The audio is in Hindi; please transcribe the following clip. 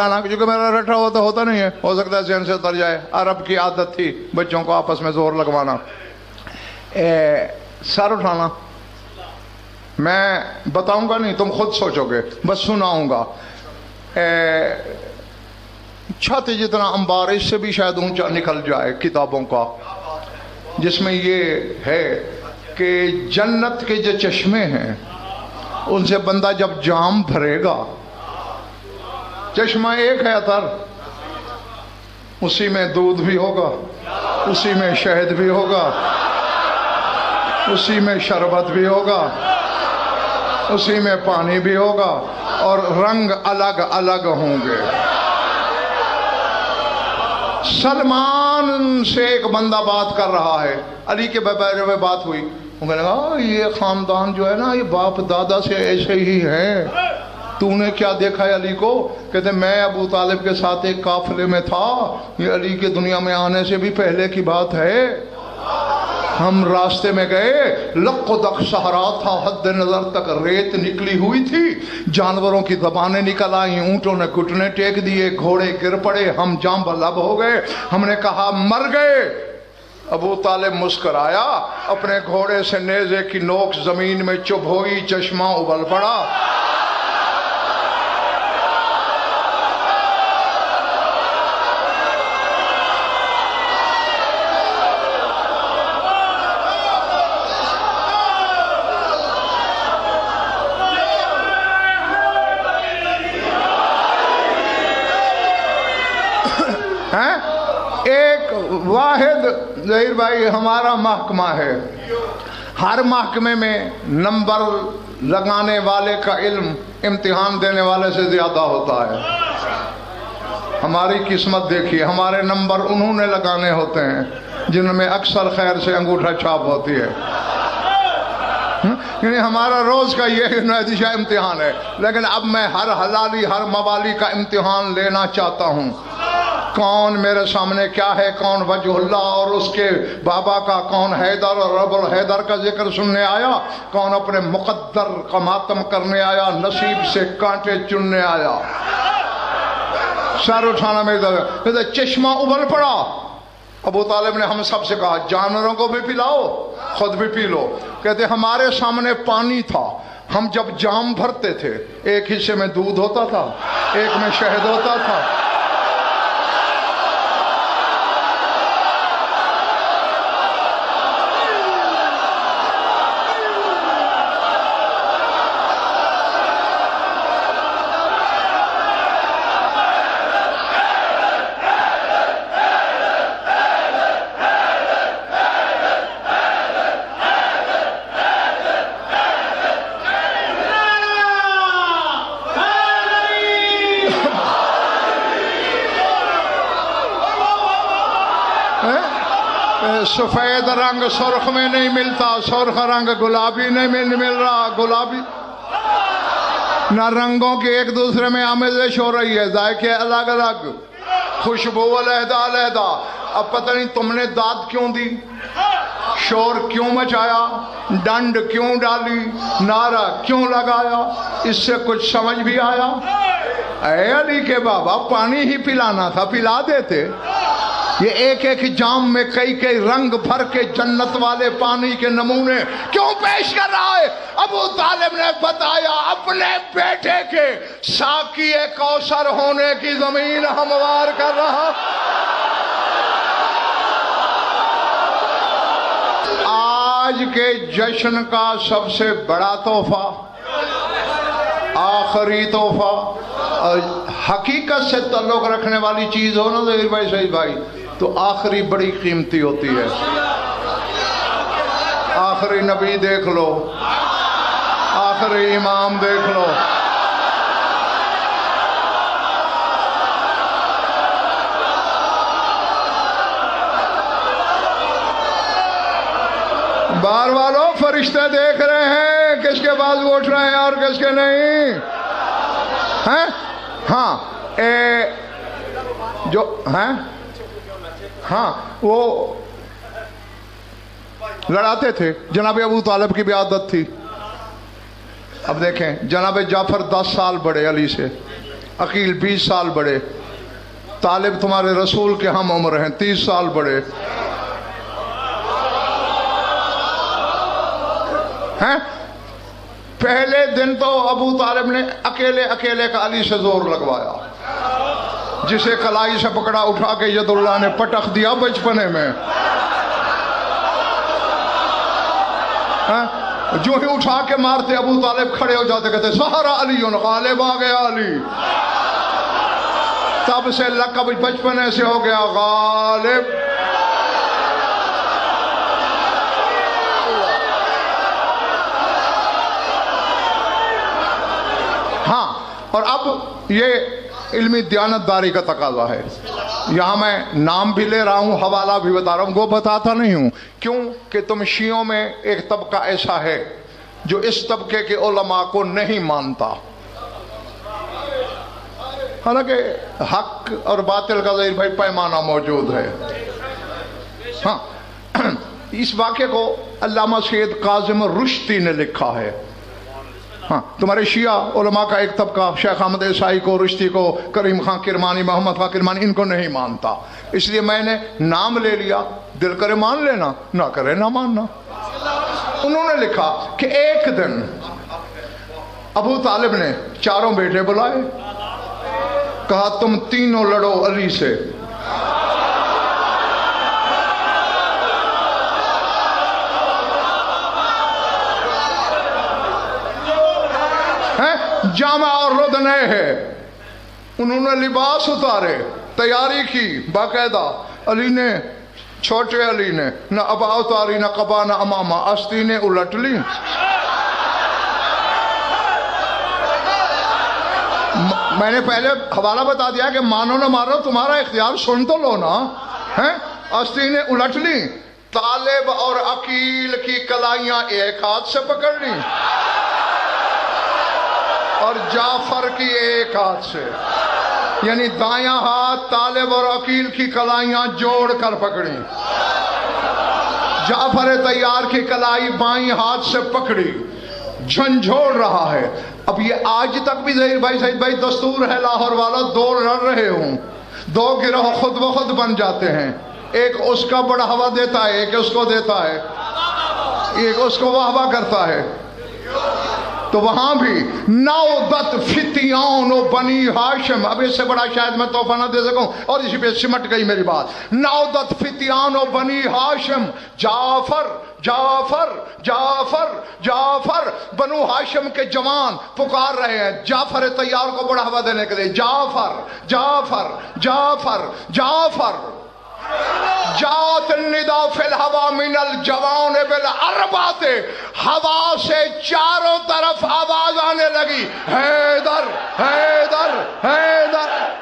क्योंकि मेरा रटा हुआ तो होता नहीं है, हो सकता है जहन से उतर जाए। अरब की आदत थी बच्चों को आपस में जोर लगवाना। सर उठाना मैं बताऊंगा नहीं, तुम खुद सोचोगे, बस सुनाऊंगा। छत जितना अंबार, इससे भी शायद ऊंचा निकल जाए किताबों का, जिसमें ये है कि जन्नत के जो चश्मे हैं उनसे बंदा जब जाम भरेगा, चश्मा एक है अतर, उसी में दूध भी होगा, उसी में शहद भी होगा, उसी में शरबत भी होगा, उसी में पानी भी होगा, और रंग अलग अलग होंगे। सलमान से एक बंदा बात कर रहा है, अली के बारे में बात हुई, उन्हें लगा ये खानदान जो है ना, ये बाप दादा से ऐसे ही है। तूने क्या देखा है अली को? कहते मैं अबू तालिब के साथ एक काफिले में था, ये अली के दुनिया में आने से भी पहले की बात है। हम रास्ते में गए, लक़्क़दक़ सहरा था, हद नजर तक रेत निकली हुई थी, जानवरों की ज़बानें निकल आई, ऊंटों ने घुटने टेक दिए, घोड़े गिर पड़े, हम जाम बलब हो गए। हमने कहा मर गए। अबू तालिब मुस्कराया, अपने घोड़े से नेज़े की नोक जमीन में चुभ हुई, चश्मा उबल पड़ा। एक वाहिद ज़हीर भाई हमारा महकमा है, हर महकमे में नंबर लगाने वाले का इल्म इम्तिहान देने वाले से ज़्यादा होता है। हमारी किस्मत देखिए, हमारे नंबर उन्होंने लगाने होते हैं जिनमें अक्सर खैर से अंगूठा छाप होती है। यानी हमारा रोज़ का ये नतीजा इम्तिहान है। लेकिन अब मैं हर हलाली हर मवाली का इम्तिहान लेना चाहता हूँ। कौन मेरे सामने क्या है, कौन वजहुल्ला और उसके बाबा का, कौन हैदर और अबुल हैदर का जिक्र सुनने आया, कौन अपने मुकद्दर का मातम करने आया, नसीब से कांटे चुनने आया। सर उठाना मेरे दर, चश्मा उबल पड़ा। अबू तालिब ने हम सब से कहा जानवरों को भी पिलाओ, खुद भी पी लो। कहते हमारे सामने पानी था, हम जब जाम भरते थे, एक हिस्से में दूध होता था, एक में शहद होता था। सफेद रंग सुर्ख में नहीं मिलता, सुर्ख रंग गुलाबी नहीं मिल रहा, गुलाबी ना रंगों की एक दूसरे में आमेज़श हो रही है, जायके अलग अलग, खुशबू अलहदा अलहदा। अब पता नहीं तुमने दाद क्यों दी, शोर क्यों मचाया, डंड क्यों डाली, नारा क्यों लगाया, इससे कुछ समझ भी आया? ऐ अली के बाबा, पानी ही पिलाना था, पिला देते। ये एक एक जाम में कई कई रंग भर के जन्नत वाले पानी के नमूने क्यों पेश कर रहा है? अबू तालिब ने बताया, अपने बेटे के साक़ी कौसर होने की जमीन हमवार कर रहा। आज के जश्न का सबसे बड़ा तोहफा, आखिरी तोहफा, हकीकत से ताल्लुक रखने वाली चीज हो ना ज़हीर भाई, सही भाई, तो आखिरी बड़ी कीमती होती है। आखिरी नबी देख लो, आखिरी इमाम देख लो, बार वालों फरिश्ते देख रहे हैं किसके पास उठ रहे हैं और किसके नहीं हैं। हाँ जो हैं, हाँ वो लड़ाते थे। जनाब अबू तालिब की भी आदत थी। अब देखें, जनाब जाफर 10 साल बड़े अली से, अकील 20 साल बड़े, तालिब तुम्हारे रसूल के हम उम्र हैं 30 साल बड़े हैं। पहले दिन तो अबू तालिब ने अकेले अकेले का अली से जोर लगवाया, जिसे कलाई से पकड़ा उठा के यदुल्लाह ने पटक दिया बचपने में। जो ही उठा के मारते अबू तालिब खड़े हो जाते, कहते सहारा अली गालिब आ गया अली। तब से लक़ब बचपने से हो गया गालिब। हाँ, और अब ये इल्मी दयानतदारी का तकाजा है। यहाँ मैं नाम भी ले रहा हूँ, हवाला भी बता रहा हूँ, वो बताता नहीं हूँ क्यों कि तुम शियों में एक तबका ऐसा है जो इस तबके के उलमा को नहीं मानता। हालांकि हक और बातिल का ज़ाहिर भाई पैमाना मौजूद है। हाँ, इस वाक़े को अल्लामा सैयद काज़िम रुश्ती ने लिखा है। हाँ, तुम्हारे शिया उलमा का एक तबका शेख अहमद ईसाई को, रुश्ती को, करीम खां किरमानी, मोहम्मद खां किरमानी, इनको नहीं मानता। इसलिए मैंने नाम ले लिया, दिल करे मान लेना, ना करे ना मानना। उन्होंने लिखा कि एक दिन अबू तालिब ने चारों बेटे बुलाए, कहा तुम तीनों लड़ो अली से। जामा और रुद नए है। उन्होंने लिबास उतारे, तैयारी की बाकायदा। अली ने, छोटे अली ने न अबा उतारी न कबा न अमामा, अस्ती ने उलट ली। मैंने पहले हवाला बता दिया कि मानो ना मानो तुम्हारा इख्तियार, सुन तो लो ना है। अस्ती ने उलट ली, तालिब और अकील की कलाइयां एक हाथ से पकड़ ली और जाफर की एक हाथ से, यानी दायां हाथ तालिब और अकील की कलाइयां जोड़ कर पकड़ी। जाफर तैयार की कलाई बाईं हाथ से पकड़ी, झंझोड़ रहा है। अब ये आज तक भी ज़हीर भाई, सईद भाई, दस्तूर है लाहौर वाला, दो लड़ रहे हों, दो गिरोह खुद ब खुद बन जाते हैं। एक उसका बढ़ावा देता है, एक उसको देता है, एक उसको वाहवा करता है। तो वहां भी नौदत फितियान बनी हाशिम, अब इससे बड़ा शायद मैं तोहफा ना दे सकूं, और इसी पे सिमट गई मेरी बात। नौदत फितियान बनी हाशिम, जाफर जाफर जाफर जाफर, बनु हाशिम के जवान पुकार रहे हैं जाफर तैयार को बढ़ावा देने के लिए। जाफर जाफर जाफर जाफर, जात निदा फिल हवा मिनल जवान बिल अरबाते, हवा से चारों तरफ आवाज आने लगी, हैदर हैदर हैदर हैदर।